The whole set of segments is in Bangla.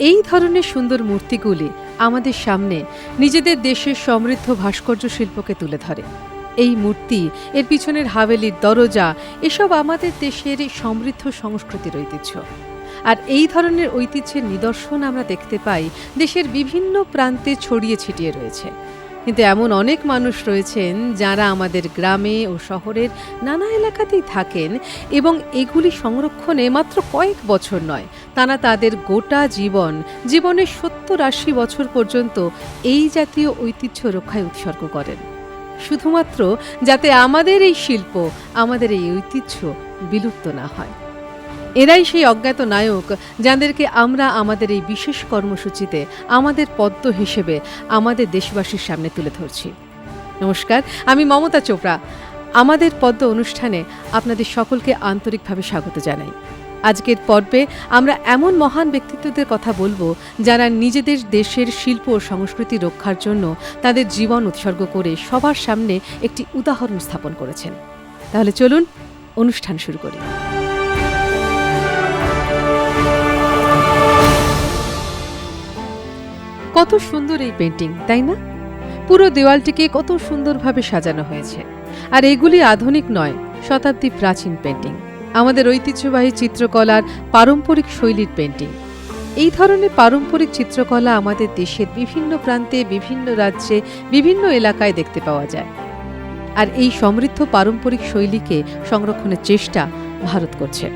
এই ধরনের সুন্দর মূর্তিগুলি আমাদের সামনে নিজেদের দেশের সমৃদ্ধ ভাস্কর্য শিল্পকে তুলে ধরে। এই মূর্তি, এর পিছনের হাভেলির দরজা, এসব আমাদের দেশের সমৃদ্ধ সংস্কৃতির ঐতিহ্য। আর এই ধরনের ঐতিহ্যের নিদর্শন আমরা দেখতে পাই দেশের বিভিন্ন প্রান্তে ছড়িয়ে ছিটিয়ে রয়েছে। কিন্তু এমন অনেক মানুষ রয়েছেন যারা আমাদের গ্রামে ও শহরের নানা এলাকাতেই থাকেন এবং এগুলি সংরক্ষণে মাত্র কয়েক বছর নয়, তারা তাদের গোটা জীবনের 70-80 বছর পর্যন্ত এই জাতীয় ঐতিহ্য রক্ষায় উৎসর্গ করেন, শুধুমাত্র যাতে আমাদের এই শিল্প, আমাদের এই ঐতিহ্য বিলুপ্ত না হয়। এরাই সেই অজ্ঞাত নায়ক যাদেরকে আমরা আমাদের এই বিশেষ কর্মসূচিতে আমাদের পদ্ম হিসেবে আমাদের দেশবাসীর সামনে তুলে ধরছি। নমস্কার, আমি মমতা চোপড়া। আমাদের পদ্ম অনুষ্ঠানে আপনাদের সকলকে আন্তরিকভাবে স্বাগত জানাই। আজকের পর্বে আমরা এমন মহান ব্যক্তিত্বদের কথা বলবো যারা নিজেদের দেশের শিল্প ও সংস্কৃতি রক্ষার জন্য তাদের জীবন উৎসর্গ করে সবার সামনে একটি উদাহরণ স্থাপন করেছেন। তাহলে চলুন অনুষ্ঠান শুরু করি। কত সুন্দর এই পেন্টিং, তাই না? পুরো দেওয়ালটিকে কত সুন্দরভাবে সাজানো হয়েছে। আর এগুলি আধুনিক নয়, শতাব্দী প্রাচীন পেন্টিং, আমাদের ঐতিহ্যবাহী চিত্রকলার পারম্পরিক শৈলীর পেন্টিং। এই ধরনের পারম্পরিক চিত্রকলা আমাদের দেশের বিভিন্ন প্রান্তে, বিভিন্ন রাজ্যে, বিভিন্ন এলাকায় দেখতে পাওয়া যায়। আর এই সমৃদ্ধ পারম্পরিক শৈলীকে সংরক্ষণের চেষ্টা ভারত করছে।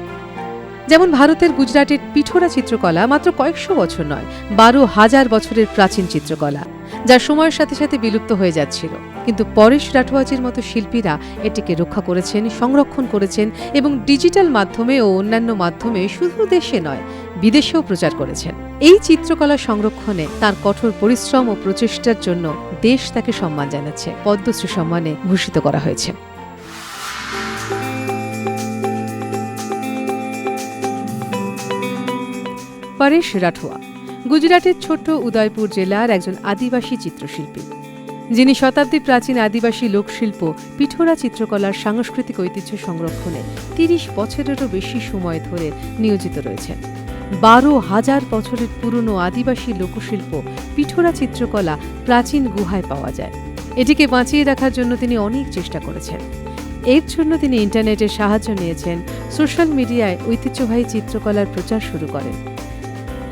যেমন ভারতের গুজরাটের পিঠোরা চিত্রকলা মাত্র কয়েকশো বছর নয়, 12,000 বছরের প্রাচীন চিত্রকলা, যা সময়ের সাথে সাথে বিলুপ্ত হয়ে যাচ্ছিল। কিন্তু পরেশ রাঠোয়াজির মতো শিল্পীরা এটিকে রক্ষা করেছেন, সংরক্ষণ করেছেন এবং ডিজিটাল মাধ্যমে ও অন্যান্য মাধ্যমে শুধু দেশে নয়, বিদেশেও প্রচার করেছেন। এই চিত্রকলা সংরক্ষণে তার কঠোর পরিশ্রম ও প্রচেষ্টার জন্য দেশ তাকে সম্মান জানাচ্ছে, পদ্মশ্রী সম্মানে ভূষিত করা হয়েছে। পরেশ রাঠোয়া গুজরাটের ছোট্ট উদয়পুর জেলার একজন আদিবাসী চিত্রশিল্পী, যিনি শতাব্দী প্রাচীন আদিবাসী লোকশিল্প পিঠোরা চিত্রকলার সাংস্কৃতিক ঐতিহ্য সংরক্ষণে 30 বছরেরও বেশি সময় ধরে নিয়োজিত রয়েছেন। 12,000 বছরের পুরনো আদিবাসী লোকশিল্প পিঠোরা চিত্রকলা প্রাচীন গুহায় পাওয়া যায়। এটিকে বাঁচিয়ে রাখার জন্য তিনি অনেক চেষ্টা করেছেন। এর জন্য তিনি ইন্টারনেটের সাহায্য নিয়েছেন, সোশ্যাল মিডিয়ায় ঐতিহ্যবাহী চিত্রকলার প্রচার শুরু করেন।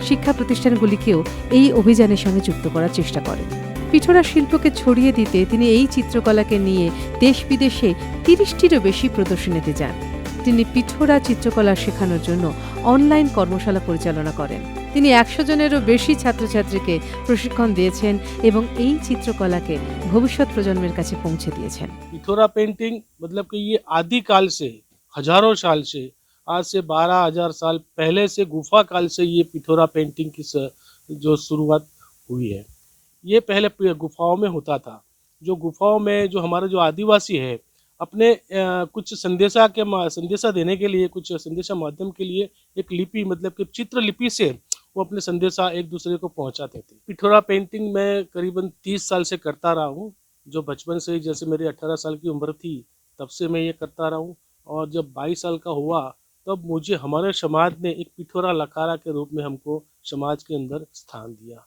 শিক্ষা প্রতিষ্ঠানগুলিকেও এই অভিযানের সঙ্গে যুক্ত করার চেষ্টা করেন। পিঠোরা শিল্পকে ছড়িয়ে দিতে তিনি এই চিত্রকলাকে নিয়ে দেশ বিদেশে 30টিরও বেশি প্রদর্শনীতে যান। তিনি পিঠোরা চিত্রকলা শেখানোর জন্য অনলাইন কর্মশালা পরিচালনা করেন। তিনি 100 জনেরও বেশি ছাত্রছাত্রীকে প্রশিক্ষণ দিয়েছেন এবং এই চিত্রকলাকে ভবিষ্যৎ প্রজন্মের কাছে পৌঁছে দিয়েছেন। पिथोरा पेंटिंग मतलब कि ये आदि काल से, हजारों साल से, आज से 12,000 साल पहले से गुफा काल से ये पिथोरा पेंटिंग की जो शुरुआत हुई है। ये पहले गुफाओं में होता था। जो गुफाओं में जो हमारे जो आदिवासी है अपने कुछ संदेशा देने के लिए, कुछ संदेशा माध्यम के लिए एक लिपि मतलब कि चित्र लिपि से वो अपने संदेशा एक दूसरे को पहुंचाते थे। पिथोरा पेंटिंग मैं करीबन 30 साल से करता रहा हूँ। जो बचपन से, जैसे मेरी 18 साल की उम्र थी तब से मैं ये करता रहा हूँ। और जब 22 साल का हुआ तब मुझे हमारे समाज ने एक पिठोरा लखारा के रूप में हमको समाज के अंदर स्थान दिया।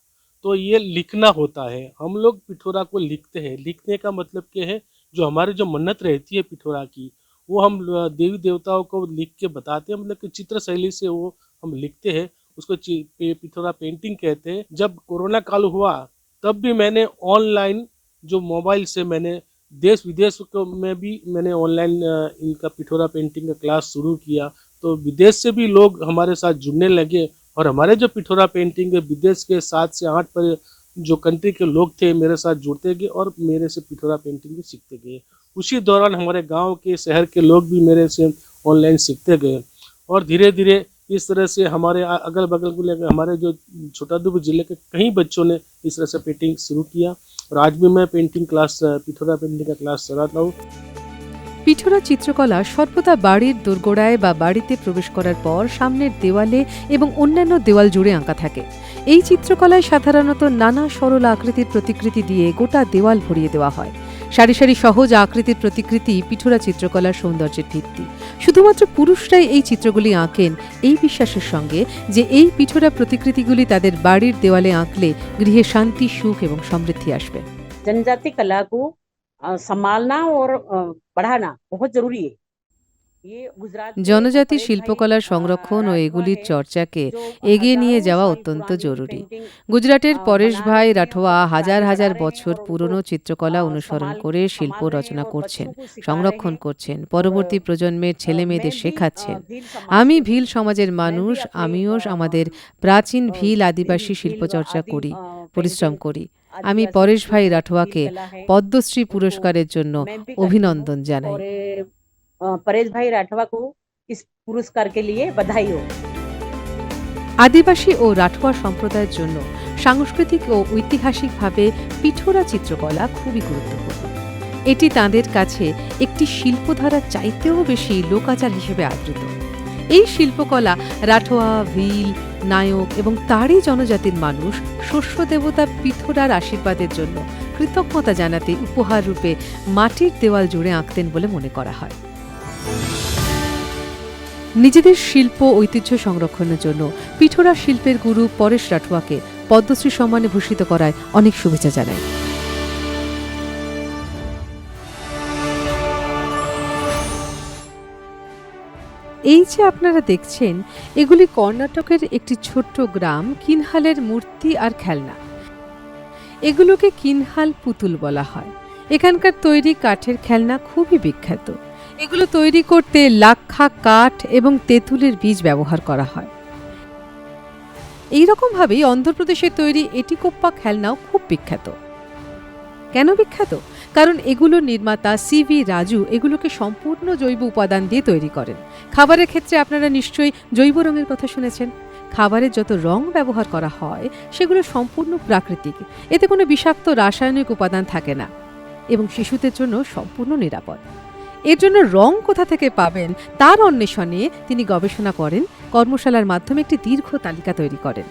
तो ये लिखना होता है, हम लोग पिठोरा को लिखते हैं। लिखने का मतलब क्या है, जो हमारी जो मन्नत रहती है पिठोरा की, वो हम देवी देवताओं को लिख के बताते हैं। मतलब कि चित्र शैली से वो हम लिखते हैं, उसको पिठोरा पेंटिंग कहते हैं। जब कोरोना काल हुआ तब भी मैंने ऑनलाइन जो मोबाइल से मैंने देश विदेश में भी मैंने ऑनलाइन इनका पिठोरा पेंटिंग का क्लास शुरू किया। तो विदेश से भी लोग हमारे साथ जुड़ने लगे और हमारे जो पिठोरा पेंटिंग है विदेश के 7 से 8 पर जो कंट्री के लोग थे मेरे साथ जुड़ते गए और मेरे से पिठोरा पेंटिंग भी सीखते गए। उसी दौरान हमारे गांव के, शहर के लोग भी मेरे से ऑनलाइन सीखते गए और धीरे धीरे इस तरह से हमारे अगल बगल को लेकर हमारे जो छोटाउदेपुर जिले के कई बच्चों ने इस तरह से पेंटिंग शुरू किया। और आज भी मैं पेंटिंग क्लास, पिठोरा पेंटिंग का क्लास चलाता हूँ। পিঠোরা চিত্রকলা সর্বদা বাড়ির দোরগোড়ায় বা বাড়িতে প্রবেশ করার পর সামনের দেওয়ালে এবং অন্যান্য দেওয়াল জুড়ে আঁকা থাকে। এই চিত্রকলায় সাধারণত নানা সরল আকৃতির প্রতিকৃতি দিয়ে গোটা দেওয়াল ভরিয়ে দেওয়া হয়। সারি সারি সহজ আকৃতির প্রতিকৃতি পিঠোরা চিত্রকলার সৌন্দর্যের ভিত্তি। শুধুমাত্র পুরুষরাই এই চিত্রগুলি আঁকেন এই বিশ্বাসের সঙ্গে যে এই পিঠোরা প্রতিকৃতিগুলি তাদের বাড়ির দেওয়ালে আঁকলে গৃহে শান্তি, সুখ এবং সমৃদ্ধি আসবে। जनजाति कला को संभालना और बढ़ाना बहुत जरूरी है। জনজাতি শিল্পকলার সংরক্ষণ ও এগুলির চর্চাকে এগিয়ে নিয়ে যাওয়া অত্যন্ত জরুরি। গুজরাটের পরেশ ভাই রাঠোয়া হাজার হাজার বছর পুরনো চিত্রকলা অনুসরণ করে শিল্প রচনা করছেন, সংরক্ষণ করছেন, পরবর্তী প্রজন্মের ছেলে মেয়েদের শেখাচ্ছেন। আমি ভিল সমাজের মানুষ, আমিও আমাদের প্রাচীন ভিল আদিবাসী শিল্পচর্চা করি, পরিশ্রম করি। আমি পরেশ ভাই রাঠোয়াকে পদ্মশ্রী পুরস্কারের জন্য অভিনন্দন জানাই। परेश भाई राठवा को इस पुरस्कार के लिए बधाई हो। আদিবাসী ও রাঠোয়া সম্প্রদায়ের জন্য সাংস্কৃতিক ও ঐতিহাসিকভাবে পিঠোরা চিত্রকলা খুবই গুরুত্বপূর্ণ। এটি তাঁদের কাছে একটি শিল্পধারার চাইতেও বেশি লোকাচার হিসেবে আদৃত। এই শিল্পকলা রাঠোয়া, ভিল, নায়ক এবং তারই জনজাতির মানুষ শস্য দেবতা পিঠোরার আশীর্বাদের জন্য কৃতজ্ঞতা জানাতে উপহার রূপে মাটির দেওয়াল জুড়ে আঁকতেন বলে মনে করা হয়। নিজেদের শিল্প ঐতিহ্য সংরক্ষণের জন্য পিঠোরা শিল্পের গুরু পরেশ রাঠোয়াকে পদ্মশ্রী সম্মানে ভূষিত করায় অনেক শুভেচ্ছা জানাই। এই যে আপনারা দেখছেন, এগুলি কর্ণাটকের একটি ছোট্ট গ্রাম কিনহালের মূর্তি আর খেলনা। এগুলোকে কিনহাল পুতুল বলা হয়। এখানকার তৈরি কাঠের খেলনা খুবই বিখ্যাত। এগুলো তৈরি করতে লাক্ষা কাঠ এবং তেঁতুলের বীজ ব্যবহার করা হয়। এইরকমভাবেই অন্ধ্রপ্রদেশের তৈরি এটিকোপ্পা খেলনাও খুব বিখ্যাত। কেন বিখ্যাত? কারণ এগুলোর নির্মাতা সিভি রাজু এগুলোকে সম্পূর্ণ জৈব উপাদান দিয়ে তৈরি করেন। খাবারের ক্ষেত্রে আপনারা নিশ্চয়ই জৈব রঙের কথা শুনেছেন। খাবারের যত রং ব্যবহার করা হয় সেগুলো সম্পূর্ণ প্রাকৃতিক। এতে কোনো বিষাক্ত রাসায়নিক উপাদান থাকে না এবং শিশুদের জন্য সম্পূর্ণ নিরাপদ। এর জন্য রং কোথা থেকে পাবেন তার অন্বেষণে তিনি গবেষণা করেন, কর্মশালার মাধ্যমে একটি দীর্ঘ তালিকা তৈরি করেন।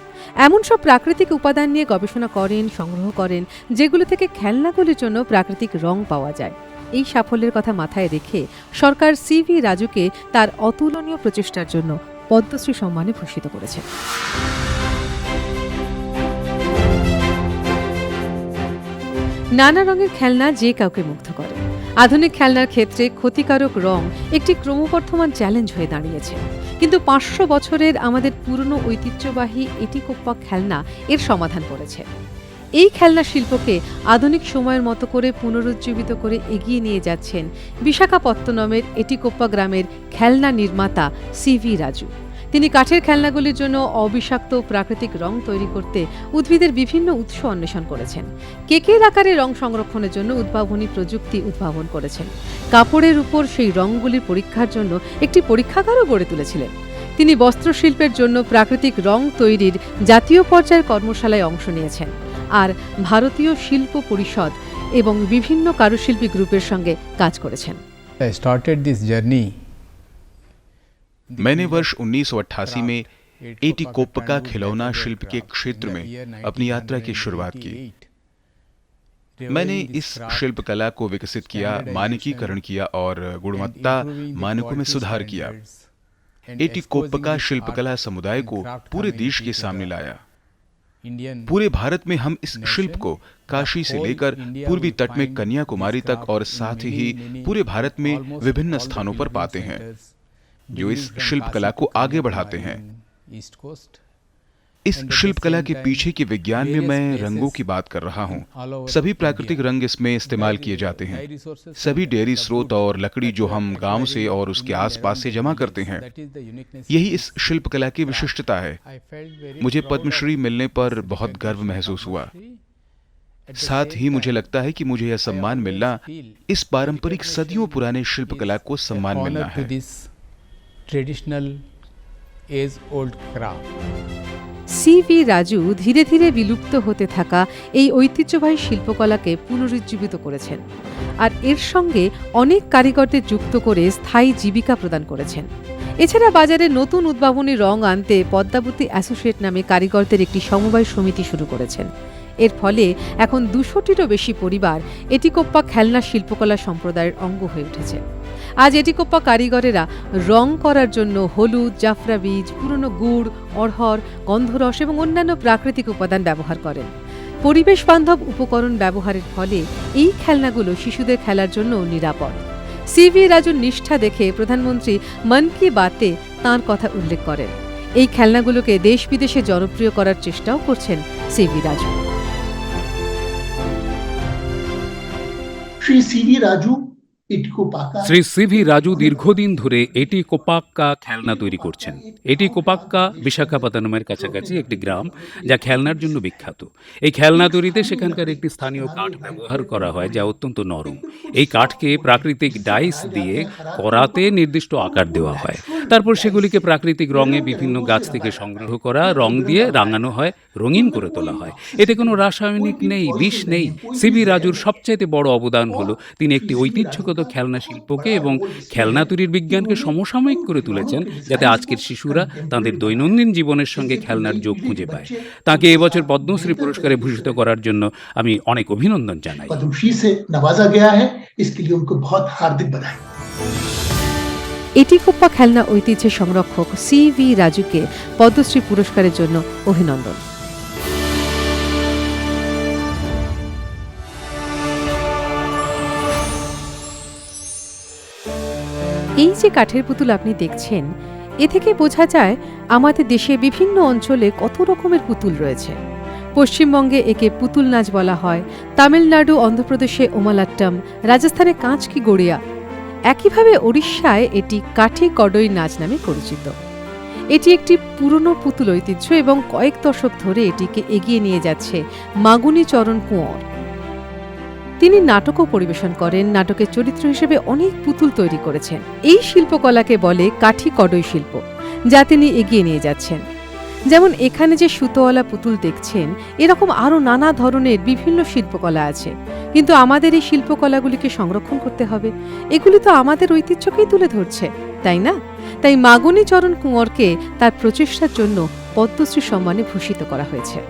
এমন সব প্রাকৃতিক উপাদান নিয়ে গবেষণা করেন, সংগ্রহ করেন, যেগুলো থেকে খেলনাগুলির জন্য প্রাকৃতিক রং পাওয়া যায়। এই সাফল্যের কথা মাথায় রেখে সরকার সিভি রাজুকে তার অতুলনীয় প্রচেষ্টার জন্য পদ্মশ্রী সম্মানে ভূষিত করেছে। নানা রঙের খেলনা যে কাউকে মুগ্ধ করে। আধুনিক খেলনার ক্ষেত্রে ক্ষতিকারক রং একটি ক্রমবর্ধমান চ্যালেঞ্জ হয়ে দাঁড়িয়েছে, কিন্তু 500 বছরের আমাদের পুরনো ঐতিহ্যবাহী এটিকোপ্পা খেলনা এর সমাধান করেছে। এই খেলনা শিল্পকে আধুনিক সময়ের মতো করে পুনরুজ্জীবিত করে এগিয়ে নিয়ে যাচ্ছেন বিশাখাপত্তনমের এটিকোপ্পা গ্রামের খেলনা নির্মাতা সিভি রাজু। তিনি কাঠের খেলনাগুলির জন্য অবিষাক্ত প্রাকৃতিক রং তৈরি করতে উদ্ভিদের বিভিন্ন উৎস অন্বেষণ করেছেন। কেকের আকারে রং সংরক্ষণের জন্য উদ্ভাবনী প্রযুক্তি উদ্ভাবন করেছেন। কাপড়ের উপর সেই রংগুলির পরীক্ষার জন্য একটি পরীক্ষাগারও গড়ে তুলেছিলেন। তিনি বস্ত্রশিল্পের জন্য প্রাকৃতিক রং তৈরির জাতীয় পর্যায়ের কর্মশালায় অংশ নিয়েছেন আর ভারতীয় শিল্প পরিষদ এবং বিভিন্ন কারুশিল্পী গ্রুপের সঙ্গে কাজ করেছেন। I started this journey. मैंने वर्ष 1988 में एटिकोप्पका खिलौना शिल्प के क्षेत्र में अपनी यात्रा की शुरुआत की। मैंने इस शिल्प कला को विकसित किया, मानकीकरण किया और गुणवत्ता मानकों में सुधार किया। एटिकोप्पका शिल्पकला समुदाय को पूरे देश के सामने लाया। पूरे भारत में हम इस शिल्प को काशी से लेकर पूर्वी तट में कन्याकुमारी तक और साथ ही पूरे भारत में विभिन्न स्थानों पर पाते हैं, जो इस शिल्प कला को आगे बढ़ाते हैं। इस शिल्प कला के पीछे के विज्ञान में मैं रंगों की बात कर रहा हूँ। सभी प्राकृतिक रंग इसमें इस्तेमाल किए जाते हैं। सभी डेयरी स्रोत और लकड़ी जो हम गांव से और उसके आसपास से जमा करते हैं, यही इस शिल्प कला की विशिष्टता है। मुझे पद्मश्री मिलने पर बहुत गर्व महसूस हुआ। साथ ही मुझे लगता है कि मुझे यह सम्मान मिलना, इस पारंपरिक सदियों पुराने शिल्प कला को सम्मान मिलना है। Traditional age-old craft. CV Raju ধীরে ধীরে বিলুপ্ত হতে থাকা এই ঐতিহ্যবাহী শিল্পকলাকে পুনরুজ্জীবিত করেছেন আর এর সঙ্গে অনেক কারিগরদের যুক্ত করে স্থায়ী জীবিকা প্রদান করেছেন। এছাড়া বাজারে নতুন উদ্ভাবনী রং আনতে পদ্মাবতী অ্যাসোসিয়েট নামে কারিগরদের একটি সমবায় সমিতি শুরু করেছেন। এর ফলে এখন 200টিরও বেশি পরিবার এটিকোপ্পা খেলনা শিল্পকলা সম্প্রদায়ের অঙ্গ হয়ে উঠেছে। আজ এটিকোপ্পা কারিগরেরা রং করার জন্য হলুদ, জাফরা বীজ, পুরনো গুড়, অড়হর, গন্ধরস এবং অন্যান্য প্রাকৃতিক উপাদান ব্যবহার করেন। পরিবেশ বান্ধব উপকরণ ব্যবহারের ফলে এই খেলনাগুলো শিশুদের খেলার জন্য নিরাপদ। সিভি রাজুর নিষ্ঠা দেখে প্রধানমন্ত্রী মন কি বাতে তাঁর কথা উল্লেখ করেন। এই খেলনাগুলোকে দেশ বিদেশে জনপ্রিয় করার চেষ্টাও করছেন C V Raju. Shri C V Raju Etikoppaka Shri C V Raju দীর্ঘদিন ধরে এটিকোপাক্কা খেলনা তৈরি করছেন। এটিকোপাক্কা বিশাখাপত্তনমের কাছাকাছি একটি গ্রাম যা খেলনার জন্য বিখ্যাত। এই খেলনা তৈরিতে সেখানকার একটি স্থানীয় কাঠ ব্যবহার করা হয় যা অত্যন্ত নরম। এই কাঠকে প্রাকৃতিক ডাইস দিয়ে করাতে নির্দিষ্ট আকার দেওয়া হয়। তারপর সেগুলিকে প্রাকৃতিক রঙে বিভিন্ন গাছ থেকে সংগ্রহ করা রং দিয়ে রাঙানো হয়, রঙিন করে তোলা হয়। এতে কোনো রাসায়নিক নেই, বিষ নেই। সিভি রাজুর সবচাইতে বড় অবদান হলো তিনি একটি ঐতিহ্যগত খেলনা শিল্পকে এবং খেলনা তৈরির বিজ্ঞানকে সমসাময়িক করে তুলেছেন, যাতে আজকের শিশুরা তাদের দৈনন্দিন জীবনের সঙ্গে খেলনার যোগ খুঁজে পায়। তাকে এবছর পদ্মশ্রী পুরস্কারে ভূষিত করার জন্য আমি অনেক অভিনন্দন জানাই। पद्मश्री से नवाजा गया है, इसके लिए उनको बहुत हार्दिक बधाई। এটিকোপ্পা খেলনা ঐতিহ্যের সংরক্ষক সিভি রাজুকে পদ্মশ্রী পুরস্কারের জন্য অভিনন্দন। এই যে কাঠের পুতুল আপনি দেখছেন, এ থেকে বোঝা যায় আমাদের দেশে বিভিন্ন অঞ্চলে কত রকমের পুতুল রয়েছে। পশ্চিমবঙ্গে একে পুতুল নাচ বলা হয়, তামিলনাড়ু, অন্ধ্রপ্রদেশে ওমালাট্টম, রাজস্থানে কাঁচ কি গড়িয়া। একইভাবে ওড়িশায় এটি কাঠি কডই নাচ নামে পরিচিত। এটি একটি পুরনো পুতুল ঐতিহ্য এবং কয়েক দশক ধরে এটিকে এগিয়ে নিয়ে যাচ্ছে মাগুনী চরণ কুঁয়র। তিনি নাটকও পরিবেশন করেন, নাটকের চরিত্র হিসেবে অনেক পুতুল তৈরি করেছেন। এই শিল্পকলাকে বলে কাঠি কডই শিল্প, যা তিনি এগিয়ে নিয়ে যাচ্ছেন। যেমন এখানে যে সুতোওয়ালা পুতুল দেখছেন, এরকম আরও নানা ধরনের বিভিন্ন শিল্পকলা আছে। কিন্তু আমাদের এই শিল্পকলাগুলিকে সংরক্ষণ করতে হবে। এগুলি তো আমাদের ঐতিহ্যকেই তুলে ধরছে, তাই না? তাই মাগুনী চরণ কুঁয়রকে তার প্রচেষ্টার জন্য পদ্মশ্রী সম্মানে ভূষিত করা হয়েছে।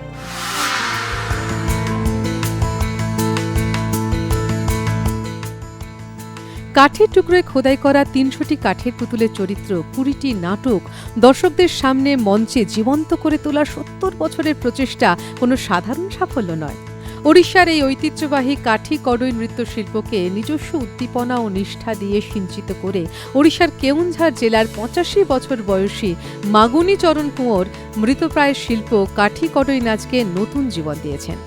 কাঠের টুকরোয় খোদাই করা 300টি কাঠের পুতুলের চরিত্র, 20টি নাটক দর্শকদের সামনে মঞ্চে জীবন্ত করে তোলার 70 বছরের প্রচেষ্টা কোনো সাধারণ সাফল্য নয়। ওড়িশার এই ঐতিহ্যবাহী কাঠি কডই নৃত্যশিল্পকে নিজস্ব উদ্দীপনা ও নিষ্ঠা দিয়ে সিঞ্চিত করে ওড়িশার কেউনঝাড় জেলার 85 বছর বয়সী মাগুনী চরণ কুঁয়র মৃতপ্রায় শিল্প কাঠি কডই নাচকে নতুন জীবন দিয়েছেন।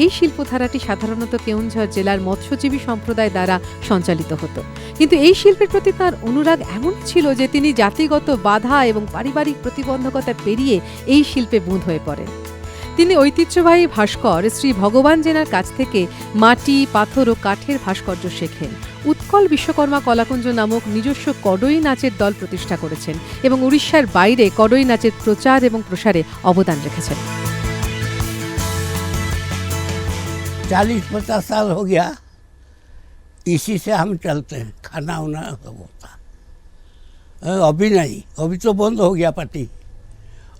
এই শিল্পধারাটি সাধারণত কেউনঝাড় জেলার মৎস্যজীবী সম্প্রদায় দ্বারা সঞ্চালিত হতো, কিন্তু এই শিল্পের প্রতি তাঁর অনুরাগ এমন ছিল যে তিনি জাতিগত বাধা এবং পারিবারিক প্রতিবন্ধকতা পেরিয়ে এই শিল্পে বুঁদ হয়ে পড়েন। তিনি ঐতিহ্যবাহী ভাস্কর শ্রী ভগবান জেনার কাছ থেকে মাটি, পাথর ও কাঠের ভাস্কর্য শেখেন। উৎকল বিশ্বকর্মা কলাকুঞ্জ নামক নিজস্ব কডই নাচের দল প্রতিষ্ঠা করেছেন এবং উড়িষ্যার বাইরে কডই নাচের প্রচার এবং প্রসারে অবদান রেখেছেন। 40-50 साल हो गया, इसी से हम चलते हैं, खाना वाना सब होता। अभी नहीं, अभी तो बंद हो गया पार्टी।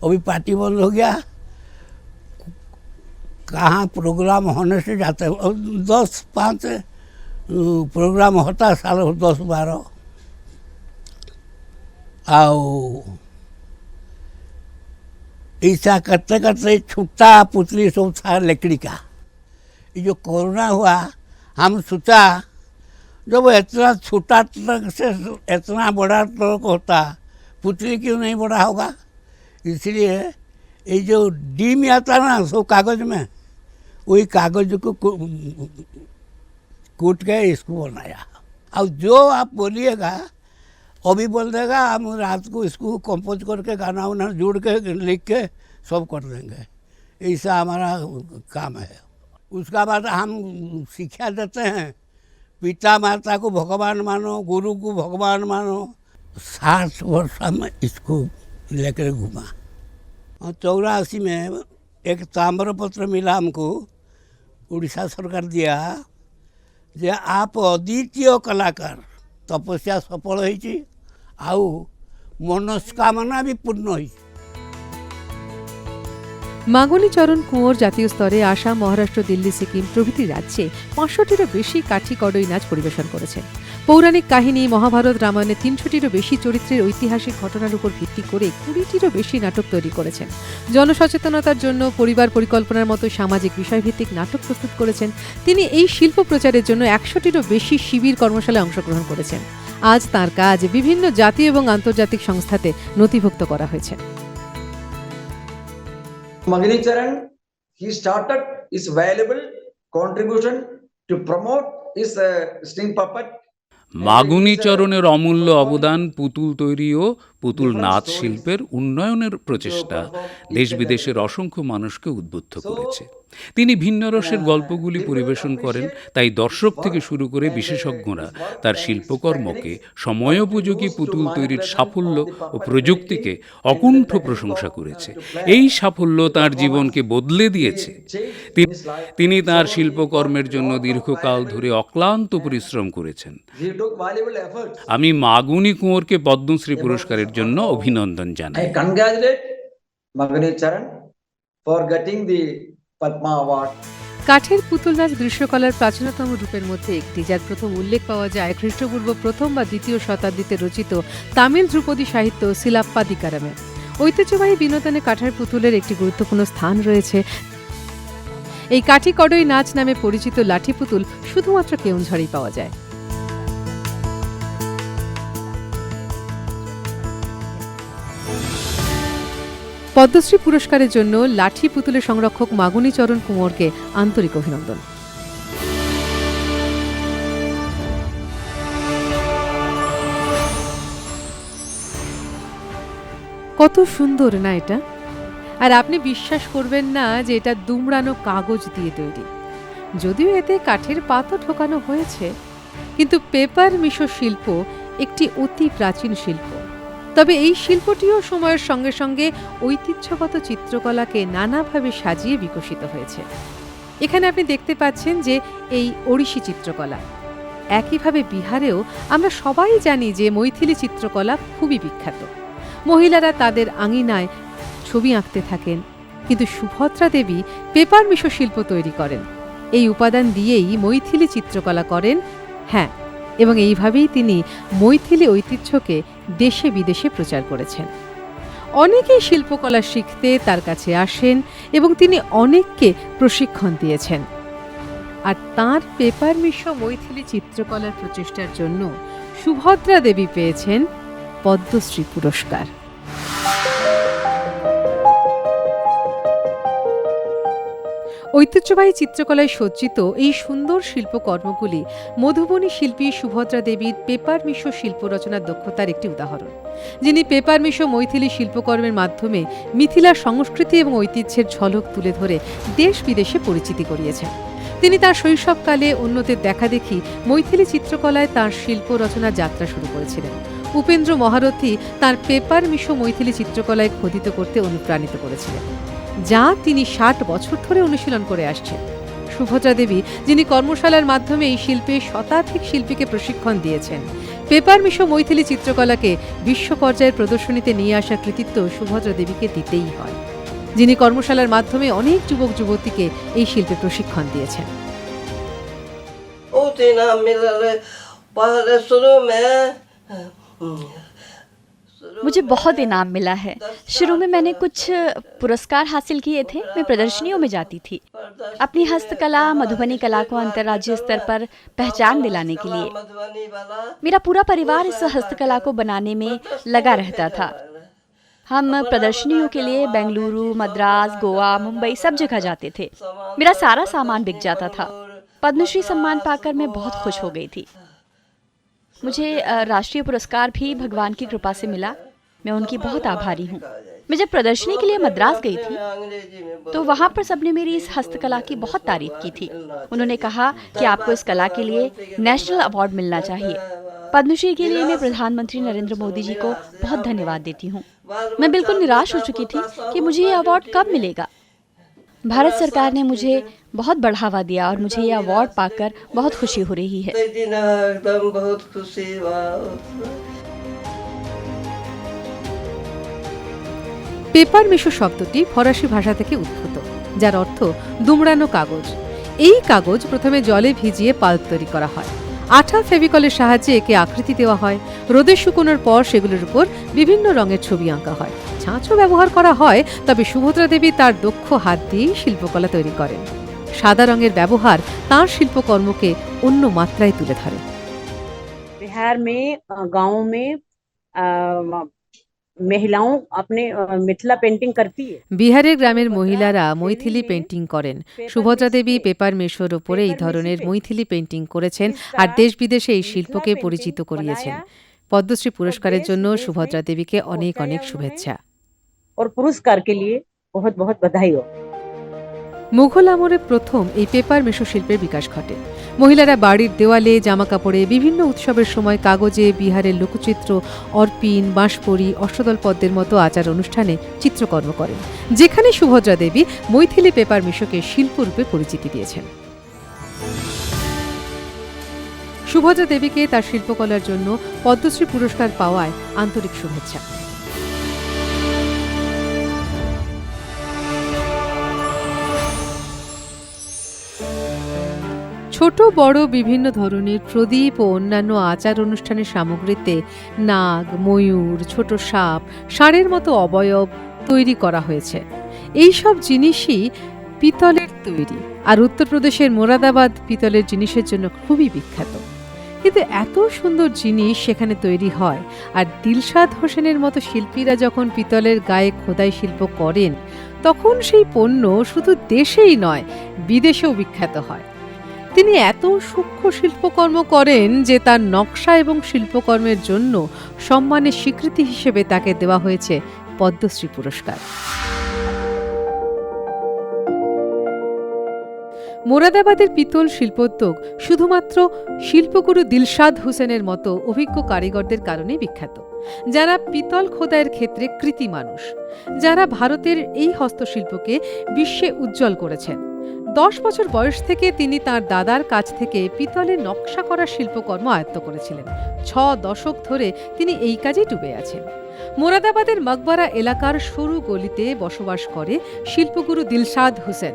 अभी पार्टी बंद हो गया, कहाँ प्रोग्राम होने से जाते हैं। 10-5 प्रोग्राम होता है साल 10-12। आओ ऐसा करते करते छुट्टा पुतली सब था लकड़ी का। ये जो कोरोना हुआ, हम सोचा जब इतना छोटा ट्रक से इतना बड़ा ट्रक होता, पुतली क्यों नहीं बड़ा होगा। इसलिए ये जो डीम आता ना सब कागज में, वही कागज को कूट के इसको बनाया। अब जो आप बोलिएगा अभी बोल देगा, हम रात को इसको कंपोज करके गाना वाना जोड़ के लिख के सब कर देंगे। ऐसा हमारा काम है। उसका बाद हम शिक्षा देते हैं, पिता माता को भगवान मानो, गुरु को भगवान मानो। 60 वर्ष में इसको लेकर घूमा। और 84 में एक ताम्रपत्र मिला हमको, उड़ीसा सरकार दिया जे आप अद्वितीय कलाकार। तपस्या सफल होइछि, आउ मनस्कामना भी पूर्ण होइछि। মাগনী চরণ কুঁয়োর জাতীয় স্তরে আসাম, মহারাষ্ট্র, দিল্লি, সিকিম প্রভৃতি রাজ্যে ৫০০টিরও বেশি কাঠি কড়ই নাচ পরিবেশন করেছেন। পৌরাণিক কাহিনী, মহাভারত, রামায়ণে ৩০০টিরও বেশি চরিত্রের ঐতিহাসিক ঘটনার উপর ভিত্তি করে ২০টিরও বেশি নাটক তৈরি করেছেন। জনসচেতনতার জন্য পরিবার পরিকল্পনার মতো সামাজিক বিষয়ভিত্তিক নাটক প্রস্তুত করেছেন। তিনি এই শিল্প প্রচারের জন্য ১০০টিরও বেশি শিবির কর্মশালায় অংশগ্রহণ করেছেন। আজ তাঁর কাজ বিভিন্ন জাতীয় এবং আন্তর্জাতিক সংস্থাতে নথিভুক্ত করা হয়েছে। Magini Charan, he started his valuable contribution to promote his string puppet. মাগুনী চরণের অমূল্য অবদান পুতুল তৈরি ও পুতুল নাচ শিল্পের উন্নয়নের প্রচেষ্টা দেশ বিদেশের অসংখ্য মানুষকে উদ্বুদ্ধ করেছে। তিনি ভিন্ন রসের গল্পগুলি পরিবেশন করেন, তাই দর্শক থেকে শুরু করে বিশেষজ্ঞরা তার শিল্পকর্মকে সময়োপযোগী পুতুল তৈরির সাফল্য ও প্রযুক্তিকে অকুণ্ঠ প্রশংসা করেছে। এই সাফল্য তার জীবনকে বদলে দিয়েছে। তিনি তার শিল্পকর্মের জন্য দীর্ঘকাল ধরে অক্লান্ত পরিশ্রম করেছেন। আমি মাগুনী কুঁয়োরকে পদ্মশ্রী পুরস্কারের জন্য অভিনন্দন জানাই। I congratulate Magini Charan for getting the Padma Award. কাঠের পুতুল নাচ দৃশ্যকলার প্রাচীনতম রূপের মধ্যে একটি, যার প্রথম উল্লেখ পাওয়া যায় খ্রিস্টপূর্ব প্রথম বা দ্বিতীয় শতাব্দীতে রচিত তামিল ধ্রুপদী সাহিত্য সিলাপ্পাদিকারামে। ঐতিহ্যবাহী বিনোদনে কাঠের পুতুলের একটি গুরুত্বপূর্ণ স্থান রয়েছে। এই কাঠি কড়ই নাচ নামে পরিচিত লাঠি পুতুল শুধুমাত্র কেওনঝড়েই পাওয়া যায়। পদ্মশ্রী পুরস্কারের জন্য লাঠি পুতুলের সংরক্ষক মাগুনী চরণ কুঁয়োরকে আন্তরিক অভিনন্দন। কত সুন্দর না এটা! আর আপনি বিশ্বাস করবেন না যে এটা দুমড়ানো কাগজ দিয়ে তৈরি। যদিও এতে কাঠের পাতও ঢোকানো হয়েছে, কিন্তু পেপার মিশো শিল্প একটি অতি প্রাচীন শিল্প। তবে এই শিল্পটিও সময়ের সঙ্গে সঙ্গে ঐতিহ্যগত চিত্রকলাকে নানাভাবে সাজিয়ে বিকশিত হয়েছে। এখানে আপনি দেখতে পাচ্ছেন যে এই ওড়িশি চিত্রকলা। একইভাবে বিহারেও আমরা সবাই জানি যে মৈথিলি চিত্রকলা খুবই বিখ্যাত। মহিলারা তাদের আঙিনায় ছবি আঁকতে থাকেন, কিন্তু সুভদ্রা দেবী পেপার মিশো শিল্প তৈরি করেন। এই উপাদান দিয়েই মৈথিলি চিত্রকলা করেন। হ্যাঁ, এবং এইভাবেই তিনি মৈথিলি ঐতিহ্যকে দেশে বিদেশে প্রচার করেছেন। অনেকেই শিল্পকলা শিখতে তার কাছে আসেন এবং তিনি অনেককে প্রশিক্ষণ দিয়েছেন। আর তাঁর পেপার মিশো মৈথিলি চিত্রকলার প্রচেষ্টার জন্য সুভদ্রা দেবী পেয়েছেন পদ্মশ্রী পুরস্কার। ঐতিহ্যবাহী চিত্রকলায় সজ্জিত এই সুন্দর শিল্পকর্মগুলি মধুবনী শিল্পী সুভদ্রা দেবীর পেপার মিশো শিল্প রচনার দক্ষতার একটি উদাহরণ। যিনি পেপার মিশো মৈথিলি শিল্পকর্মের মাধ্যমে মিথিলার সংস্কৃতি এবং ঐতিহ্যের ঝলক তুলে ধরে দেশ বিদেশে পরিচিতি করিয়েছেন। তিনি তার শৈশবকালে অন্যদের দেখাদেখি মৈথিলি চিত্রকলায় তাঁর শিল্প রচনার যাত্রা শুরু করেছিলেন। উপেন্দ্র মহারথী তাঁর পেপার মিশো মৈথিলি চিত্রকলায় খোদিত করতে অনুপ্রাণিত করেছিলেন, যা তিনি ৬০ বছর ধরে অনুশীলন করে আসছেন। সুভদ্রা দেবী, যিনি কর্মশালার মাধ্যমে এই শিল্পে শতাধিক শিল্পীকে প্রশিক্ষণ দিয়েছেন, পেপার মিশো মৈথিলি চিত্রকলাকে বিশ্ব পর্যায়ের প্রদর্শনীতে নিয়ে আসার কৃতিত্ব সুভদ্রা দেবীকে দিতেই হয়, যিনি কর্মশালার মাধ্যমে অনেক যুবক যুবতীকে এই শিল্পে প্রশিক্ষণ দিয়েছেন। मुझे बहुत इनाम मिला है। शुरू में मैंने कुछ पुरस्कार हासिल किए थे। मैं प्रदर्शनियों में जाती थी अपनी हस्तकला मधुबनी कला को अंतर्राज्यीय स्तर पर पहचान दिलाने के लिए। मेरा पूरा परिवार इस हस्तकला को बनाने में लगा रहता था। हम प्रदर्शनियों के लिए बेंगलुरु, मद्रास, गोवा, मुंबई सब जगह जाते थे। मेरा सारा सामान बिक जाता था। पद्मश्री सम्मान पाकर मैं बहुत खुश हो गई थी। मुझे राष्ट्रीय पुरस्कार भी भगवान की कृपा से मिला। मैं उनकी बहुत आभारी हूँ। मैं जब प्रदर्शनी के लिए मद्रास गई थी तो वहाँ पर सबने मेरी इस हस्तकला की बहुत तारीफ की थी। उन्होंने कहा कि आपको इस कला के लिए नेशनल अवार्ड मिलना चाहिए। पद्मश्री के लिए मैं प्रधानमंत्री नरेंद्र मोदी जी को बहुत धन्यवाद देती हूँ। मैं बिल्कुल निराश हो चुकी थी कि मुझे ये अवार्ड कब मिलेगा। भारत सरकार ने मुझे बहुत बढ़ावा दिया और मुझे ये अवार्ड पाकर बहुत खुशी हो रही है। পেপার মেশো শব্দটি ফরাসি ভাষা থেকে উদ্ভূত, যার অর্থ দুমড়ানো কাগজ। এই কাগজ প্রথমে জলে ভিজিয়ে পাল্প তৈরি করা হয়। আঠা ফেভিকলের সাহায্যে একে আকৃতি দেওয়া হয়। রোদে শুকোনোর পর সেগুলোর উপর বিভিন্ন রঙের ছবি আঁকা হয়। ছাঁচও ব্যবহার করা হয়, তবে সুভদ্রা দেবী তার দক্ষ হাত দিয়েই শিল্পকলা তৈরি করেন। সাদা রঙের ব্যবহার তাঁর শিল্পকর্মকে অন্য মাত্রায় তুলে ধরে। बिहार में गाँव में महिलाओं अपने मिथिला पेंटिंग करती है। বিহারের গ্রামের মহিলারা মৈথিলি পেন্টিং করেন। সুভদ্রা দেবী পেপার মেশোর ওপরে এই ধরনের মৈথিলি পেন্টিং করেছেন আর দেশ বিদেশে এই শিল্পকে পরিচিত করিয়েছেন। পদ্মশ্রী পুরস্কারের জন্য সুভদ্রা দেবীকে অনেক অনেক শুভেচ্ছা। और पुरस्कार के लिए बहुत बहुत बधाई हो। মুঘল আমলে প্রথম এই পেপার মেশো শিল্পের বিকাশ ঘটে। মহিলারা বাড়ির দেওয়ালে, জামাকাপড়ে, বিভিন্ন উৎসবের সময় কাগজে বিহারের লোকচিত্র, অর্পিন, বাঁশপড়ি, অষ্টদল পদ্মের মতো আচার অনুষ্ঠানে চিত্রকর্ম করেন, যেখানে সুভদ্রা দেবী মৈথিলি পেপার মেশোকে শিল্পরূপে পরিচিতি দিয়েছেন। সুভদ্রা দেবীকে তার শিল্পকলার জন্য পদ্মশ্রী পুরস্কার পাওয়ায় আন্তরিক শুভেচ্ছা। ছোট বড় বিভিন্ন ধরনের প্রদীপ ও অন্যান্য আচার অনুষ্ঠানের সামগ্রীতে নাগ, ময়ূর, ছোট সাপ, ষাঁড়ের মতো অবয়ব তৈরি করা হয়েছে। এই সব জিনিসই পিতলের তৈরি, আর উত্তরপ্রদেশের মোরাদাবাদ পিতলের জিনিসের জন্য খুবই বিখ্যাত। কিন্তু এত সুন্দর জিনিস সেখানে তৈরি হয়, আর দিলশাদ হোসেনের মতো শিল্পীরা যখন পিতলের গায়ে খোদাই শিল্প করেন, তখন সেই পণ্য শুধু দেশেই নয়, বিদেশেও বিখ্যাত হয়। তিনি এত সূক্ষ্ম শিল্পকর্ম করেন যে তার নকশা এবং শিল্পকর্মের জন্য সম্মানের স্বীকৃতি হিসেবে তাকে দেওয়া হয়েছে পদ্মশ্রী পুরস্কার। মোরাদাবাদের পিতল শিল্পোদ্যোগ শুধুমাত্র শিল্পগুরু দিলশাদ হোসেনের মতো অভিজ্ঞ কারিগরদের কারণেই বিখ্যাত, যারা পিতল খোদাইয়ের ক্ষেত্রে কৃতি মানুষ, যারা ভারতের এই হস্তশিল্পকে বিশ্বে উজ্জ্বল করেছেন। 10 বছর বয়স থেকে তিনি তার দাদার কাছ থেকে পিতলের নকশা করা শিল্পকর্ম আয়ত্ত করেছিলেন। 6 দশক ধরে তিনি এই কাজে ডুবে আছেন। মোরাদাবাদের মকবরা এলাকার সরু গলিতে বসবাস করে শিল্পগুরু দিলশাদ হোসেন।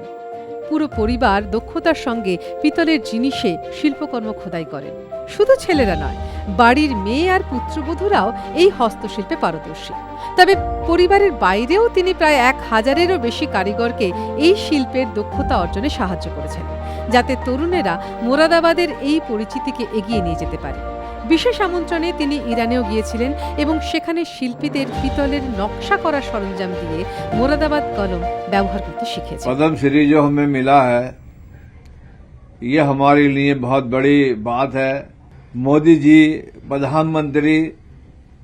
পুরো পরিবার দক্ষতার সঙ্গে পিতলের জিনিসে শিল্পকর্ম খোদাই করেন। শুধু ছেলেরা নয়, বাড়ির মেয়ে আর পুত্রবধূরাও এই হস্তশিল্পে পারদর্শী। তবে পরিবারের বাইরেও তিনি প্রায় 1000-এরও বেশি কারিগরকে এই শিল্পের দক্ষতা অর্জনে সাহায্য করেছেন, যাতে তরুণেরা মোরাদাবাদের এই পরিচিতিকে এগিয়ে নিয়ে যেতে পারে। বিশেষ আমন্ত্রণে তিনি ইরানেও গিয়েছিলেন এবং সেখানে শিল্পীদের পিতলের নকশা করা সরঞ্জাম দিয়ে মোরাদাবাদ কলম ব্যবহার করতে শিখেছেন। पद्म श्री जो हमें मिला है, ये हमारे लिए बहुत बड़ी बात है। मोदी जी, प्रधानमंत्री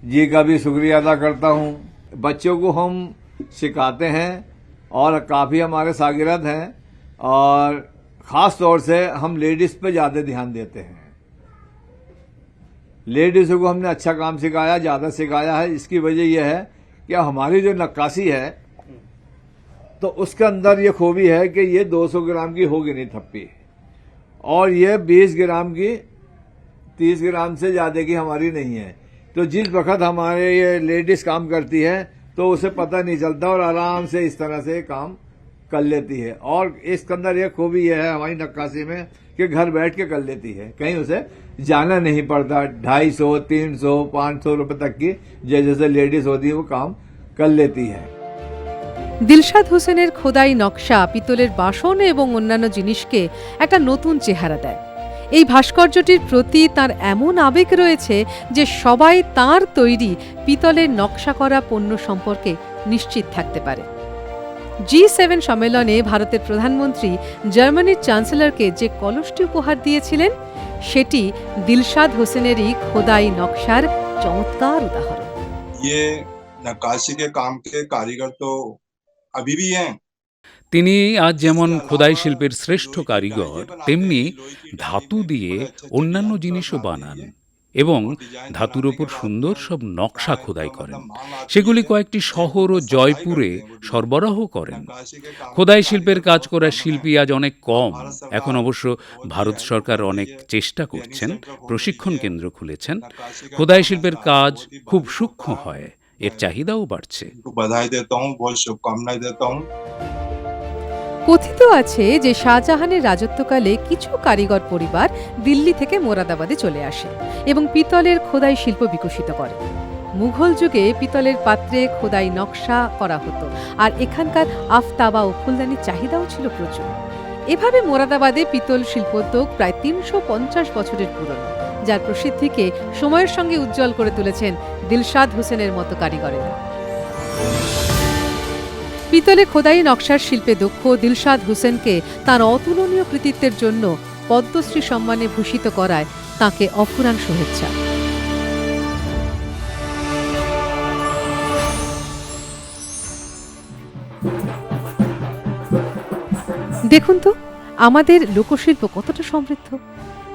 जी का भी शुक्रिया अदा करता हूँ। बच्चों को हम सिखाते हैं और काफी हमारे शागिर्द हैं, और खास तौर से हम लेडीज पे ज्यादा ध्यान देते हैं। लेडीजों को हमने अच्छा काम सिखाया, ज्यादा सिखाया है। इसकी वजह यह है कि हमारी जो नक्काशी है, तो उसके अंदर ये खूबी है कि ये 200 ग्राम की होगी नहीं थप्पी, और ये 20 ग्राम की, 30 ग्राम से ज्यादा की हमारी नहीं है। तो जिस वक्त हमारे ये लेडीज काम करती है तो उसे पता नहीं चलता, और आराम से इस तरह से काम कर लेती है। और इसके अंदर ये खूबी ये है हमारी नक्काशी में कि घर बैठ के कर लेती है, कहीं उसे जाना नहीं पड़ता। 250, 300, 500 रुपए तक की जैसे लेडीज होती है वो काम कर लेती है। দিলশাদ হোসেনের খোদাই নকশা পিতলের বাসন এবং অন্যান্য জিনিসকে একটা নতুন চেহারা দেয়। এই ভাস্কর্যটির প্রতি তার এমন আবেগ রয়েছে যে সবাই তার তৈরি পিতলের নকশা করা পণ্য সম্পর্কে নিশ্চিত থাকতে পারে। G7 সম্মেলনে ভারতের প্রধানমন্ত্রী জার্মানির চ্যান্সেলরকে যে কলসটি উপহার দিয়েছিলেন, সেটি দিলশাদ হোসেনেরই খোদাই নকশার চমৎকার উদাহরণ। ये नक्काशी के काम के कारीगर तो अभी भी हैं। তিনি আজ যেমন খোদাই শিল্পের শ্রেষ্ঠ কারিগর, তেমনি ধাতু দিয়ে অন্যান্য জিনিসও বানান এবং ধাতুর ওপর সুন্দর সব নকশা খোদাই করেন। সেগুলি কয়েকটি শহর ও জয়পুরে সরবরাহ করেন। খোদাই শিল্পের কাজ করা শিল্পী আজ অনেক কম। এখন অবশ্য ভারত সরকার অনেক চেষ্টা করছেন, প্রশিক্ষণ কেন্দ্র খুলেছেন। খোদাই শিল্পের কাজ খুব সূক্ষ্ম হয় এর চাহিদাও বাড়ছে। उनको बधाई देता हूँ, बहुत शुभकामनाएं देता हूँ। কথিত আছে যে শাহজাহানের রাজত্বকালে কিছু কারিগর পরিবার দিল্লি থেকে মোরাদাবাদে চলে আসে এবং পিতলের খোদাই শিল্প বিকশিত করে। মুঘল যুগে পিতলের পাত্রে খোদাই নকশা করা হতো আর এখানকার আফতাবা ও ফুলদানির চাহিদাও ছিল প্রচুর। এভাবে মোরাদাবাদে পিতল শিল্পোদ্যোগ প্রায় ৩৫০ বছরের পুরনো, যার প্রসিদ্ধিকে সময়ের সঙ্গে উজ্জ্বল করে তুলেছেন দিলশাদ হোসেনের মতো কারিগরেরা। পিতলে খোদাই নকশার শিল্পে দক্ষ দিলশাদ হোসেনকে তাঁর অতুলনীয় কৃতিত্বের জন্য পদ্মশ্রী সম্মানে ভূষিত করায় তাঁকে অফুরান শুভেচ্ছা। দেখুন তো আমাদের লোকশিল্প কতটা সমৃদ্ধ।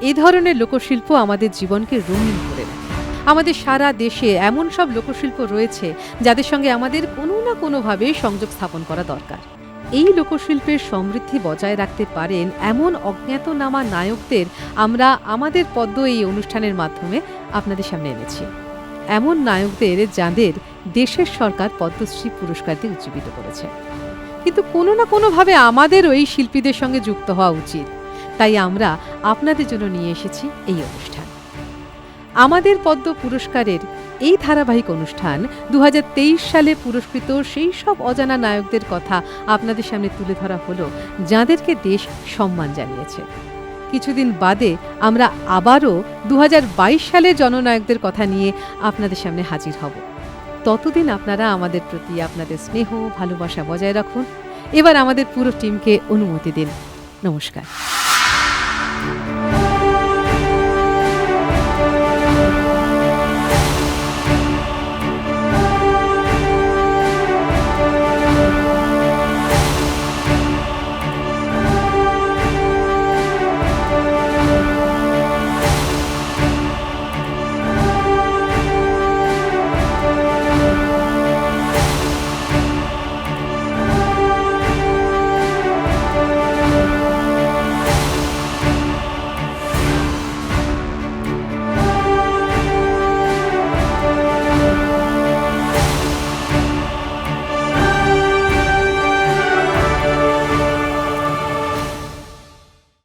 এই ধরনের লোকশিল্প আমাদের জীবনকে রঙিন করে রাখে। আমাদের সারা দেশে এমন সব লোকশিল্প রয়েছে যাদের সঙ্গে আমাদের কোনো না কোনোভাবে সংযোগ স্থাপন করা দরকার। এই লোকশিল্পের সমৃদ্ধি বজায় রাখতে পারেন এমন অজ্ঞাতনামা নায়কদের আমরা আমাদের পদ্ম এই অনুষ্ঠানের মাধ্যমে আপনাদের সামনে এনেছি। এমন নায়কদের যাদের দেশের সরকার পদ্মশ্রী পুরস্কার দিয়ে উজ্জীবিত করেছে। কিন্তু কোনো না কোনোভাবে আমাদেরও এই শিল্পীদের সঙ্গে যুক্ত হওয়া উচিত। তাই আমরা আপনাদের জন্য নিয়ে এসেছি এই অনুষ্ঠান। আমাদের পদ্ম পুরস্কারের এই ধারাবাহিক অনুষ্ঠান 2023 সালে পুরস্কৃত সেই সব অজানা নায়কদের কথা আপনাদের সামনে তুলে ধরা হলো যাদেরকে দেশ সম্মান জানিয়েছে। কিছুদিন বাদে আমরা আবারও 2022 সালে জননায়কদের কথা নিয়ে আপনাদের সামনে হাজির হব। ততদিন আপনারা আমাদের প্রতি আপনাদের স্নেহ ভালোবাসা বজায় রাখুন। এবার আমাদের পুরো টিমকে অনুমতি দিন। নমস্কার।